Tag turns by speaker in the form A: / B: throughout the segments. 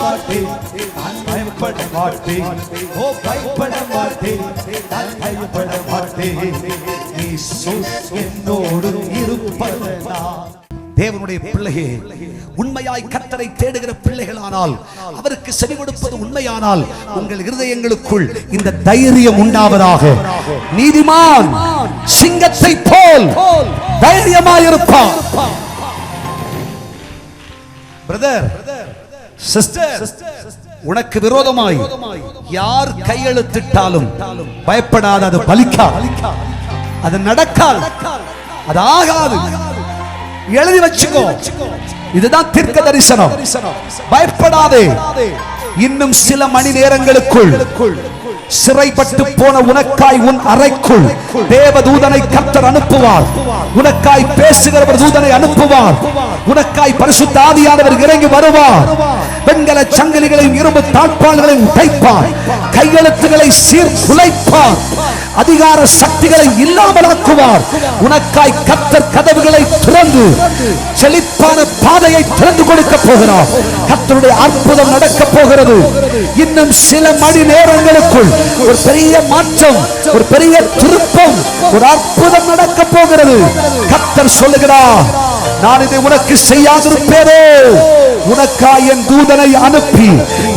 A: மாட்டேன், நான் பயப்பட மாட்டேன். ஓ பயப்பட மாட்டேன், நான் பயப்பட மாட்டேன். இயேசு என்னோடு இருப்பதனால். தேவனுடைய பிள்ளையே, உண்மையாய் கர்த்தரை தேடுகிற பிள்ளைகளானால், அவருக்கு செவி கொடுப்பது உண்மையானால், உங்கள் இருதயங்களுக்குள் இந்த தைரியம் உண்டாவதாக. நீதிமான் சிங்கத்தை போல் தைரியமாயிருப்பான். பிரதர், சிஸ்டர், உனக்கு விரோதமாய் யார் கையெழுத்திட்டாலும் பயப்படாத. அது பலிக்காது, அது நடக்காது, அது ஆகாது. எழுதி வச்சுக்கோ. இதுதான் தீர்க்க தரிசனம். பயப்படாதே. இன்னும் சில மணி நேரங்களுக்குள் சிறைப்பட்டு போன உனக்காய் உன் அறைக்குள் தேவதூதனை கர்த்தர் அனுப்புவார். உனக்காய் பேசுகிறவர் தூதனை அனுப்புவார். உனக்காய் பரிசுத்த ஆவியானவர் இறங்கி வருவார். வெண்கல சங்கிலிகளையும் இரும்பு தாழ்பாள்களையும் உடைப்பார். கையெழுத்துக்களை சீர்குலைப்பார். அதிகார சக்திகளை இல்லாமலாக்குவார். உனக்காய் கர்த்தர் கதவுகளை திறந்து செழிப்பான பாதையை திறந்து கொடுக்க போகிறார். கர்த்தருடைய அற்புதம் நடக்க போகிறது. இன்னும் சில மணி நேரங்களுக்குள் ஒரு பெரிய மாற்றம், ஒரு பெரிய திருப்பம், ஒரு அற்புதம் நடக்க போகிறது. கர்த்தர் சொல்லுகிறார், நான் இதை உனக்கு செய்யாதிருப்பேனோ? உனக்காய் என் தூதனை அனுப்பி,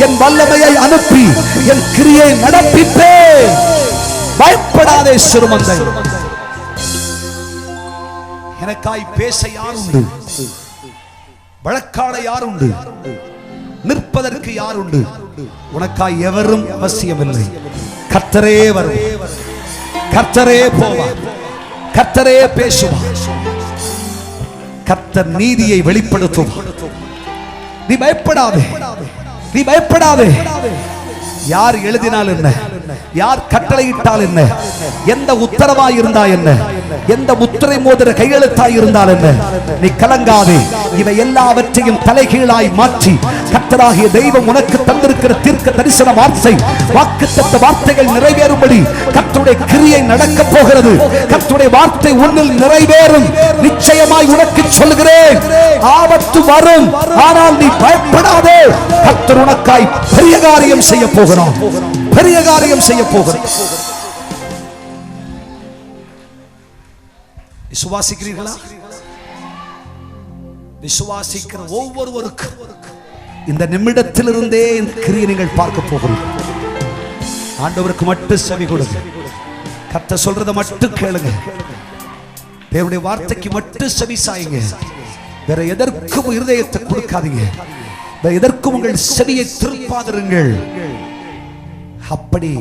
A: என் வல்லமையை அனுப்பி, என் கிரியை நடப்பிப்பேன். பயப்படாதே சிறுமந்தை. எனக்காய் பேச யார் உண்டு? வழக்காட யார் உண்டு? நிற்பதற்கு யார் உண்டு? உனக்காய் எவரும் அவசியமில்லை. கர்த்தரே வருவார், கர்த்தரே போவார், கர்த்தரே பேசுவார். கர்த்தர் நீதியை வெளிப்படுத்துவார். நீ பயப்படாதே, நீ பயப்படாதே. யார் எழுதினால் என்ன, யார் கட்டளையிட்டால் என்ன, எந்த உத்தரவாய் இருந்தா என்ன, எந்த முத்திரை மோதிர கையெழுத்தாய் இருந்தால் என்ன, நீ கலங்காதே. இவை எல்லாவற்றையும் தலைகீழாய் மாற்றி கர்த்தராகிய தெய்வம் உனக்கு தந்திருக்கிற தீர்க்க தரிசன வார்த்தை, வாக்குத்தத்த வார்த்தைகள் நிறைவேறும்படி கர்த்தருடைய கிரியை நடக்க போகிறது. கர்த்தருடைய வார்த்தை உன்னில் நிறைவேறும். நிச்சயமாய் உனக்கு சொல்கிறேன், ஆபத்து வரும், ஆனால் நீ பயப்படாதே. கர்த்தர் உனக்காய் பெரிய காரியம் செய்ய போகிறார், பெரிய காரியம் செய்ய போகிறார். விசுவாசிக்கிறீர்களா? விசுவாசிக்கிற ஒவ்வொருவருக்கும் இந்த நிமிடத்திலிருந்தே இந்த கிரியை நீங்கள் பார்க்க போகிறீர்கள். ஆண்டவருக்கு மட்டும் செவி கொடுங்க. கர்த்தர் சொல்றதை மட்டும் கேளுங்க. தேவனுடைய வார்த்தைக்கு மட்டும் செவி சாயுங்க. வேற எதற்கும் இருதயத்தை கொடுக்காதீங்க. வேற எதற்கும் உங்கள் செவியை திருப்பாதிருங்கள். அப்படி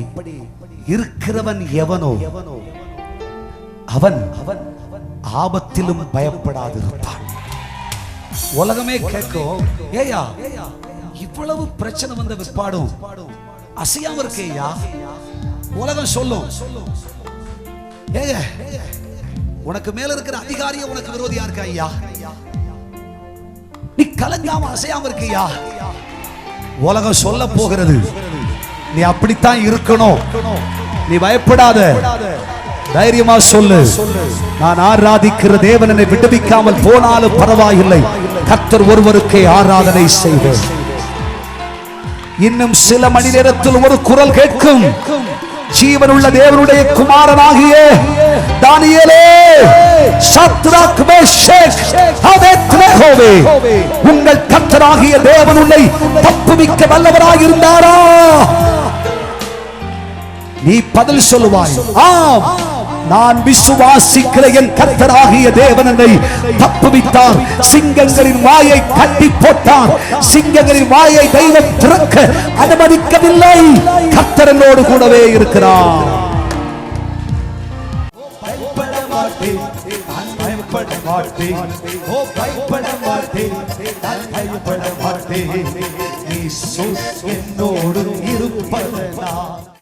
A: இருக்கிறவன் எவனோ அவன் ஆபத்திலும் பயப்படாதிருப்பான். உலகமே கேட்கும், ஏயா இவ்வளவு பிரச்சனை வந்த விற்பாடும் அசையாம இருக்கேயா? உலகம் சொல்லும், ஏங்க உனக்கு மேல இருக்கிற அதிகாரியை உனக்கு விரோதியா இருக்க ஐயா, நீ கலங்காம அசையாம இருக்கியா? உலகம் சொல்ல போகிறது, நீ அப்படித்தான் இருக்கணும், நீ பயப்படாத, தைரியமா சொல்லு. நான் ஆராதிக்கிற தேவன் என்னை விடுவிக்காமல் போனாலும் பரவாயில்லை, கர்த்தர் ஒருவருக்கே ஆராதனை செய்வேன். இன்னும் சில மணி நேரத்தில் ஒரு குரல் கேட்கும், ஜீவனுள்ள தேவனுடைய குமாரனாகிய தானியேலே, சாத்ராக், மேஷாக், ஆபேத்நேகோவே, உங்கள் கர்த்தராகிய தேவன் உன்னை தப்புவிக்க வல்லவராக இருந்தாரா? நீ பதில் சொல்லுவாய், ஆம், நான் விசுவாசிக்கிற என் கர்த்தராகிய தேவன் என்னை தப்புவித்தார். சிங்கங்களின் வாயை கட்டி போட்டார். சிங்கங்களின் வாயை தெய்வம் திறக்க அனுமதிக்கவில்லை. கர்த்தர் என்னோடு கூடவே இருக்கிறார். பயப்பட மாட்டேன், நான் பயப்பட மாட்டேன். ஓ பயப்பட மாட்டேன், நான் பயப்பட மாட்டேன். இயேசு என்னோடு இருப்பதனால்.